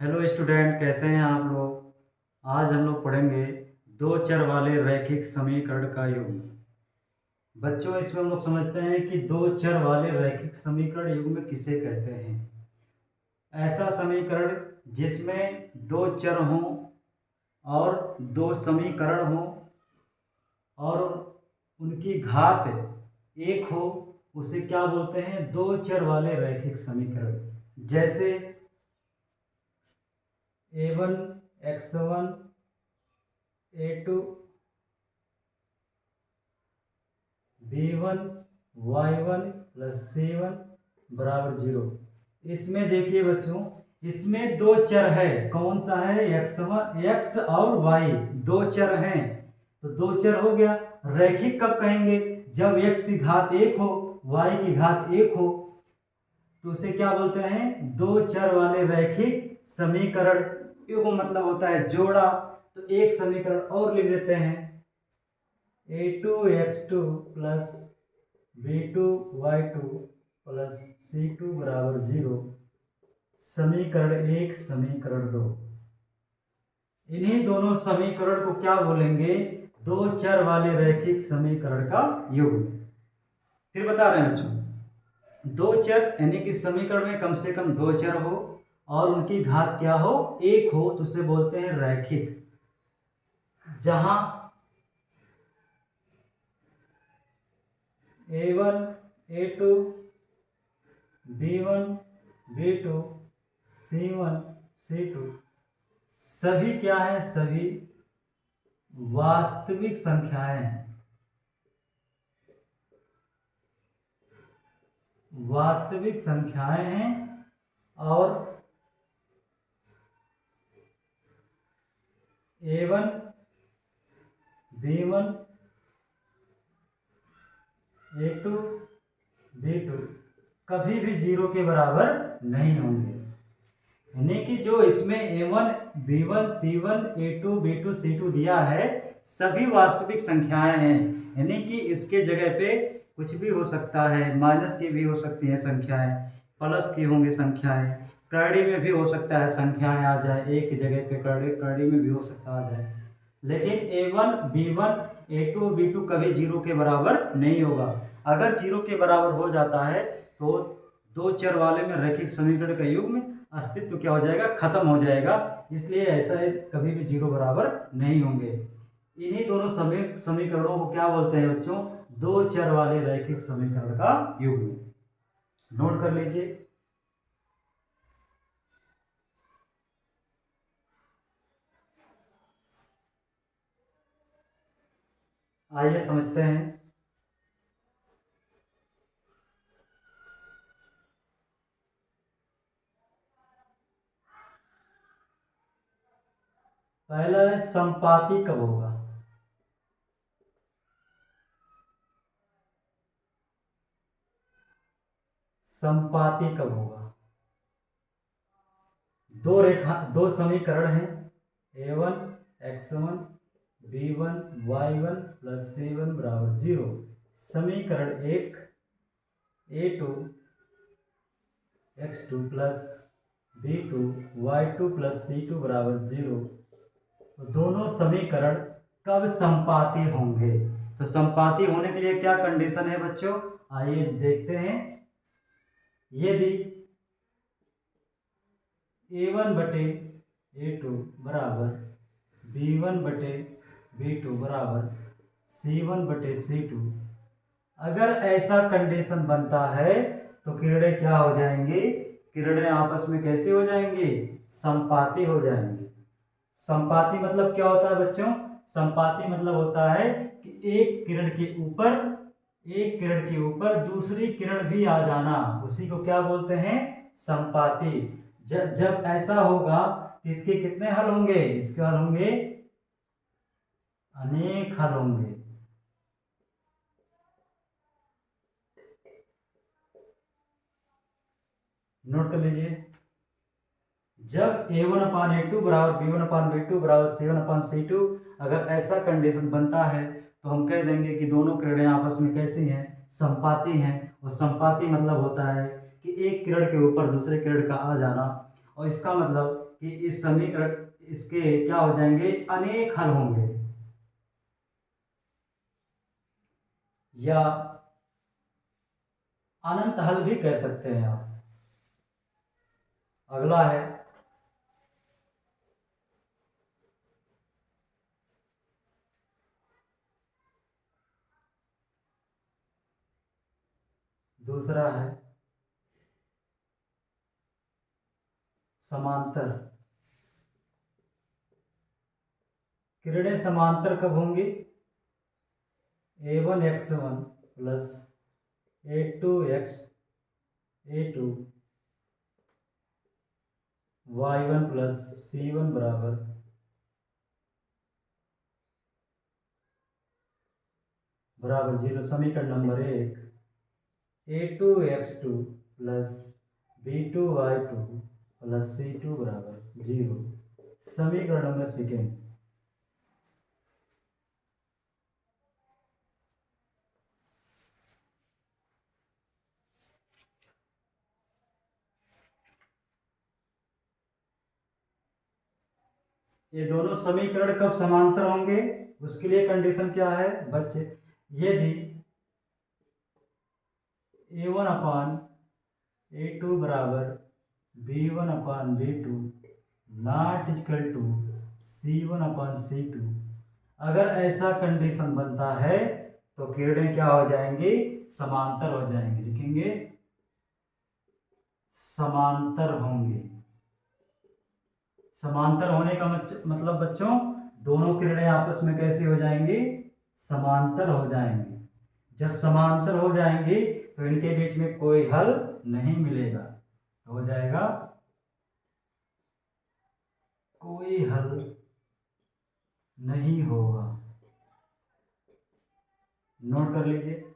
Hello student, कैसे हैं आप लोग। आज हम लोग पढ़ेंगे दो चर वाले रैखिक समीकरण का युग्म। बच्चों, इसमें हम लोग समझते हैं कि दो चर वाले रैखिक समीकरण युग्म किसे कहते हैं। ऐसा समीकरण जिसमें दो चर हों और दो समीकरण हों और उनकी घात एक हो, उसे क्या बोलते हैं? दो चर वाले रैखिक समीकरण। जैसे a1 x1 a2 b1 y1 plus c1 बराबर 0। इसमें देखिए बच्चों, इसमें दो चर है। कौन सा है? x और y दो चर हैं। तो दो चर हो गया। रैखिक कब कहेंगे? जब x की घात एक हो, y की घात एक हो, तो उसे क्या बोलते हैं? दो चर वाले रैखिक समीकरण। युग्म मतलब होता है जोड़ा। तो एक समीकरण और लिख देते हैं, a2 x2 plus b2 y2 plus c2 बराबर 0। समीकरण एक, समीकरण दो। इन्हीं दोनों समीकरण को क्या बोलेंगे? दो चर वाले रैखिक समीकरण का युग्म। फिर बता रहे हैं बच्चों, दो चर यानी कि समीकरण में कम से कम दो चर हो और उनकी घात क्या हो? एक हो, तो उसे बोलते हैं रैखिक। जहां a1 a2 b1 b2 c1 c2 सभी क्या है? सभी वास्तविक संख्याएं हैं। वास्तविक संख्याएं हैं और a1 b1 a2 b2 कभी भी 0 के बराबर नहीं होंगे। यानी कि जो इसमें a1 b1 c1 a2 b2 c2 दिया है, सभी वास्तविक संख्याएं हैं। यानी कि इसके जगह पे कुछ भी हो सकता है। माइनस की भी हो सकती है संख्याएं, प्लस की होंगी संख्याएं, करड़ी में भी हो सकता है संख्याएं आ जाए। एक जगह पे करड़ी में भी हो सकता आ जाए। लेकिन a1 b1 a2 b2 कभी 0 के बराबर नहीं होगा। अगर 0 के बराबर हो जाता है तो दो चर वाले में रैखिक समीकरण का युग्म अस्तित्व क्या हो जाएगा? खत्म हो जाएगा। इसलिए ऐसा है, कभी भी 0 बराबर नहीं होंगे। इन्हीं दोनों समीकरणों को क्या बोलते हैं बच्चों? दो चर वाले रैखिक समीकरण का युग्म। नोट कर लीजिए। आइए समझते हैं। पहला है संपाती कब होगा। संपाती कब होगा? दो समीकरण हैं, a1 x1 b1 y1 plus c1 बराबर 0। समीकरण एक, a2 x2 plus b2 y2 plus c2 बराबर 0। तो दोनों समीकरण कब संपाती होंगे? तो संपाती होने के लिए क्या कंडीशन है बच्चों? आइए देखते हैं। यदि a1 बटे a2 बराबर b1 बटे b2 बराबर c1 बटे c2, अगर ऐसा कंडीशन बनता है तो किरणें क्या हो जाएंगी? किरणें आपस में कैसे हो जाएंगी? संपाती हो जाएंगी। संपाती मतलब क्या होता है बच्चों? संपाती मतलब होता है कि एक किरण के ऊपर दूसरी किरण भी आ जाना, उसी को क्या बोलते हैं? संपाती। जब ऐसा होगा तो इसके कितने हल होंगे? इसके हल होंगे अनेक हल होंगे। नोट कर लीजिए। जब a1 अपान a2 बराबर b1 अपान b2 बराबर c1 अपान c2, अगर ऐसा कंडीशन बनता है तो हम कह देंगे कि दोनों किरणें आपस में कैसी हैं? संपाती हैं। और संपाती मतलब होता है कि एक किरण के ऊपर दूसरे किरण का आ जाना। और इसका मतलब कि इस समीकरण इसके क्या हो जाएंगे, अनेक हल होंगे, या अनंत हल भी कह सकते हैं आप। अगला है दूसरा है समांतर। किरणें समांतर कब होंगी? a1x1 plus a2 y1 plus c1 बराबर 0। समीकरण number 1 a2x2 plus b2y2 plus c2 बराबर 0। समीकरण नंबर 2 ये दोनों समीकरण कब समांतर होंगे, उसके लिए कंडीशन क्या है बच्चे? यदि a1 अपान a2 बराबर b1 upon b2 not equal to c1 upon c2, अगर ऐसा कंडीशन बनता है तो किरणें क्या हो जाएंगी? समांतर हो जाएंगे। लिखेंगे समांतर होंगे। समांतर होने का मतलब बच्चों, दोनों किरणें आपस में कैसी हो जाएंगी? समांतर हो जाएंगी। जब समांतर हो जाएंगी तो इनके बीच में कोई हल नहीं मिलेगा, हो जाएगा कोई हल नहीं होगा। नोट कर लीजिए।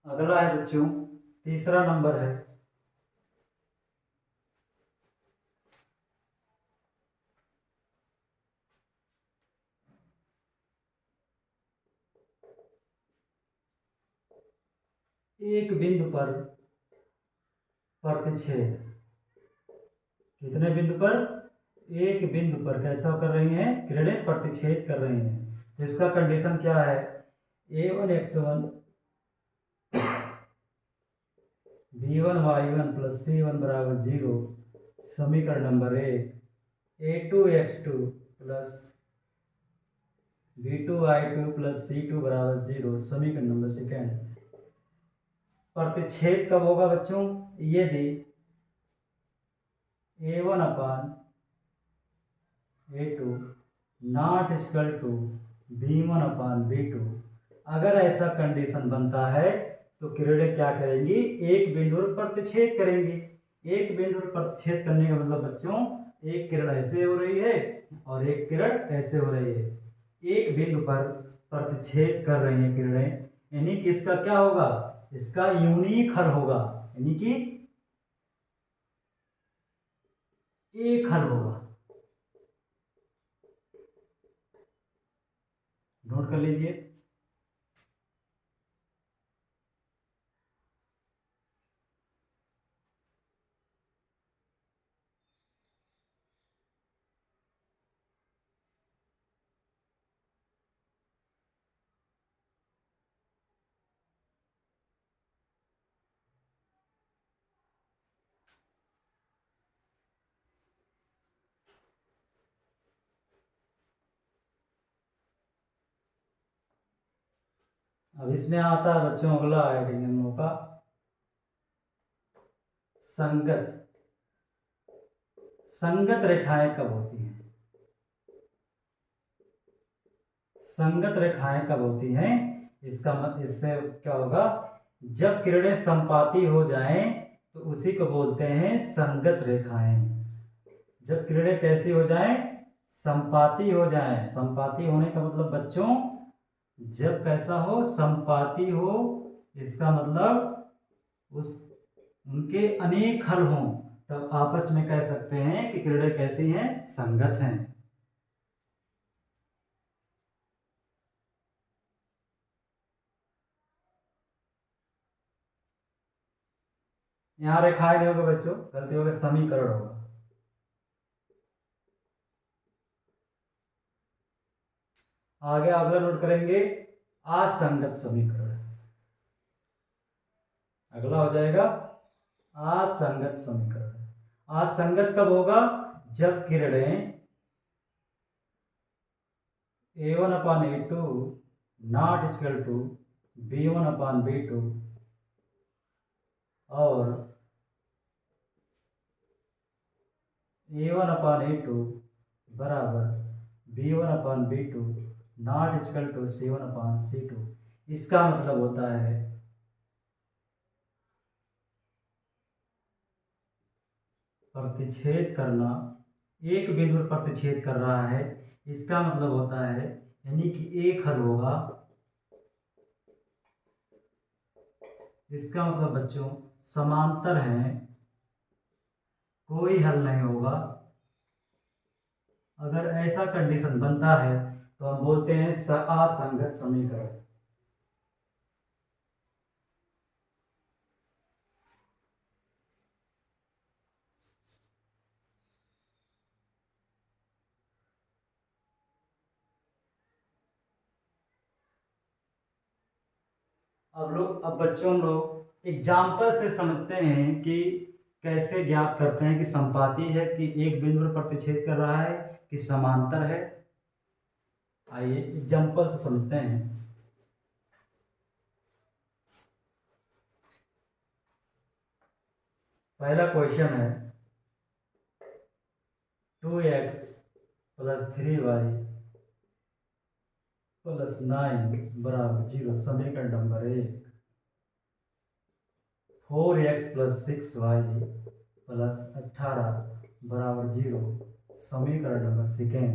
अगला है बच्चों, तीसरा नंबर है एक बिंदु पर प्रतिच्छेद। कितने बिंदु पर? एक बिंदु पर कैसा कर रही हैं? किरणें प्रतिच्छेद कर रही हैं। तो इसका कंडीशन क्या है? a1x1 b1y1 प्लस c1 बराबर 0। समीकरण number 1 a2x2 plus b2y2 plus c2 बराबर 0। समीकरण नंबर 2। प्रतिच्छेद कब होगा बच्चों? यदि a1 upon a2 not equal to b1 upon b2, अगर ऐसा कंडीशन बनता है तो किरणें क्या करेंगी? एक बिंदु पर प्रतिच्छेद करेंगी। एक बिंदु पर प्रतिच्छेद करने का मतलब बच्चों, एक किरण ऐसे हो रही है और एक किरण ऐसे हो रही है। एक बिंदु पर प्रतिच्छेद कर रही है किरणें, यानी कि इसका क्या होगा? इसका यूनिक हल होगा, यानी कि एक हल होगा। नोट कर लीजिए। अब इसमें आता है बच्चों अगला आइडिया हम लोग का संगत। संगत रेखाएं कब होती हैं? संगत रेखाएं कब होती हैं? इससे क्या होगा? जब किरणें संपाती हो जाएं तो उसी को बोलते हैं संगत रेखाएं। जब किरणें कैसी हो जाएं? संपाती हो जाएं। संपाती होने का मतलब बच्चों, जब कैसा हो? संपाती हो, इसका मतलब उस उनके अनेक हल हों तब आपस में कह सकते हैं कि किरणें कैसी हैं, संगत हैं। यहाँ रेखाएं नहीं होगा बच्चों, गलती होगा, समीकरण होगा। आगे अगला नोट करेंगे असंगत समीकरण। अगला हो जाएगा असंगत समीकरण। असंगत कब होगा, जब किरणें A1/A2 not equal to B1/B2 और A1/A2 बराबर B1/B2 not equal to C1/C2। इसका मतलब होता है प्रतिच्छेद करना, एक बिंदु पर प्रतिच्छेद कर रहा है, इसका मतलब होता है यानी कि एक हल होगा। इसका मतलब बच्चों समांतर हैं, कोई हल नहीं होगा। अगर ऐसा कंडीशन बनता है तो हम बोलते हैं असंगत समीकरण। अब बच्चों हम लोग एग्जाम्पल से समझते हैं कि कैसे ज्ञात करते हैं कि संपाती है, कि एक बिंदु पर प्रतिच्छेद कर रहा है, कि समांतर है। आइए एग्जाम्पल से समझते हैं। पहला क्वेश्चन है 2x + 3y + 9 = 0। समीकरण नंबर 1। 4x + 6y + 18 = 0। समीकरण नंबर 2।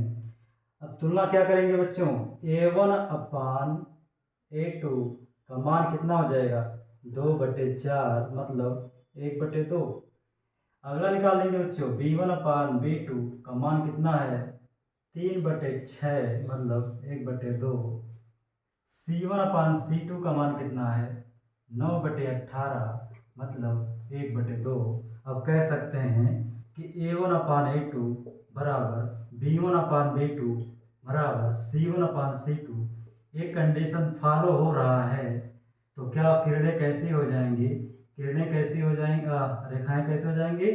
अब तुलना क्या करेंगे बच्चों, A1/A2 का मान कितना हो जाएगा, 2/4 मतलब 1/2। अगला निकाल लेंगे बच्चों, B1/B2 का मान कितना है, 3/6 मतलब 1/2। C1/C2 का मान कितना है, 9/18 मतलब 1/2। अब कह सकते हैं कि A1/A2 बराबर B1/B2 बराबर C1/C2। ये कंडीशन फॉलो हो रहा है तो क्या किरणें कैसी हो जाएंगी, किरणें कैसी हो जाएंगी, रेखाएं कैसे हो जाएंगी,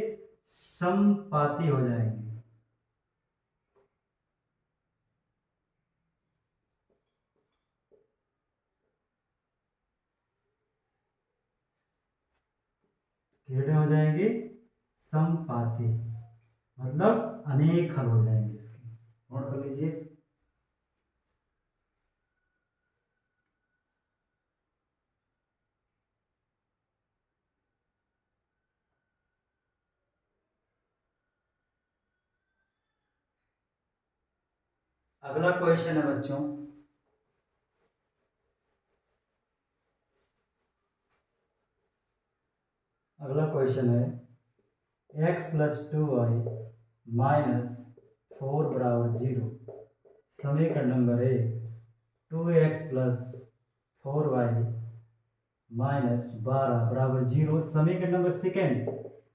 समपाती हो जाएंगी। किरणें हो जाएंगी समपाती, मतलब अनेक हल हो जाएंगे इसके। नोट कर लीजिए। अगला क्वेश्चन है बच्चों, अगला क्वेश्चन है x + 2y - 4 = 0। समीकरण नंबर 1। 2x + 4y - 12 = 0। समीकरण नंबर 2।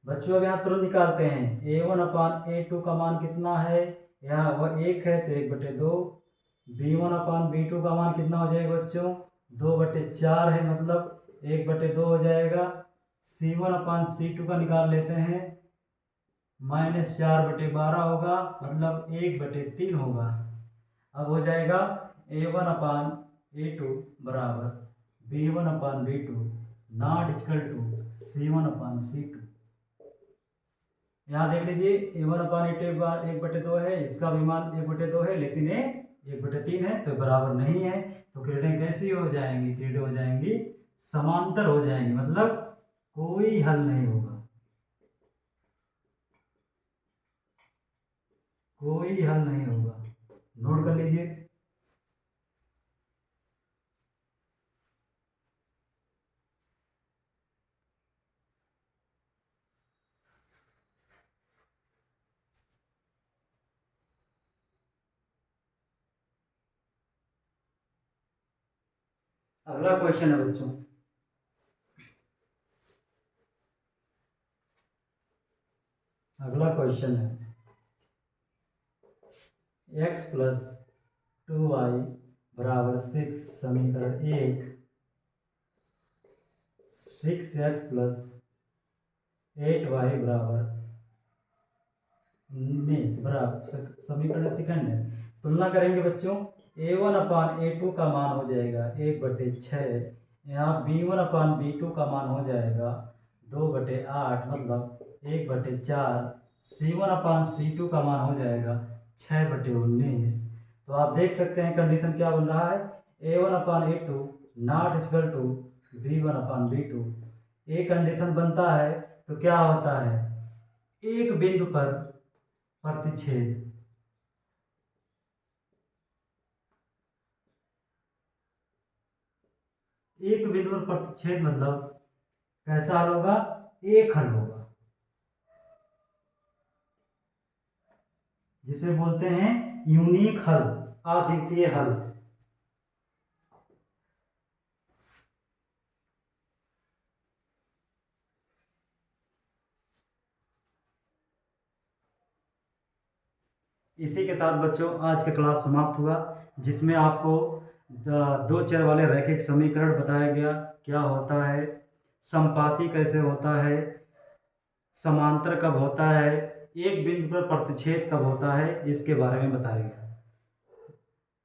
बच्चों अब यहाँ तुरंत निकालते हैं। A1/A2 का मान कितना है, यहाँ वह 1 है तो 1/2। B1/B2 का मान कितना हो जाएगा बच्चों, 2/4 है मतलब 1/2 हो जाएगा। C1/C2 का निकाल लेते हैं, -4/12 होगा मतलब 1/3 होगा। अब हो जाएगा A1/A2 बराबर B1/B2 not equal to C1/C2। यहाँ देख लीजिए A1/A2 1/2 है, इसका भी मान 1/2 है, लेकिन ये 1/3 है तो बराबर नहीं है। तो किरणें कैसी हो जाएंगी, किरणें हो जाएंगी समांतर हो जाएंगी, मतलब कोई हल नहीं होगा, कोई हल नहीं होगा। नोट कर लीजिए। अगला क्वेश्चन है बच्चों, अगला क्वेश्चन है x प्लस 2y बराबर 6 समीकरण 1, 6x प्लस 8y बराबर 19 बराबर समीकरण सेकंड है। तुलना करेंगे बच्चों, a1 अपान a2 का मान हो जाएगा 1/6, यहाँ b1 अपान b2 का मान हो जाएगा 2/8 मतलब 1/4, c1 अपान c2 का मान हो जाएगा 6/19। तो आप देख सकते हैं कंडीशन क्या बन रहा है, a1 upon a2 not equal to b1 upon b2। ये कंडीशन बनता है तो क्या होता है, एक बिंदु पर प्रतिच्छेद, एक बिंदु पर प्रतिच्छेद मतलब कैसा हल होगा, एक हल होगा, जिसे बोलते हैं यूनिक हल, अद्वितीय हल। इसी के साथ बच्चों आज का क्लास समाप्त हुआ, जिसमें आपको दो चर वाले रैखिक समीकरण बताया गया क्या होता है, समपाती कैसे होता है, समांतर कब होता है, एक बिंदु पर प्रतिच्छेद कब होता है, इसके बारे में बताया गया।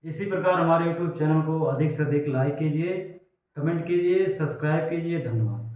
इसी प्रकार हमारे YouTube चैनल को अधिक से अधिक लाइक कीजिए, कमेंट कीजिए, सब्सक्राइब कीजिए। धन्यवाद।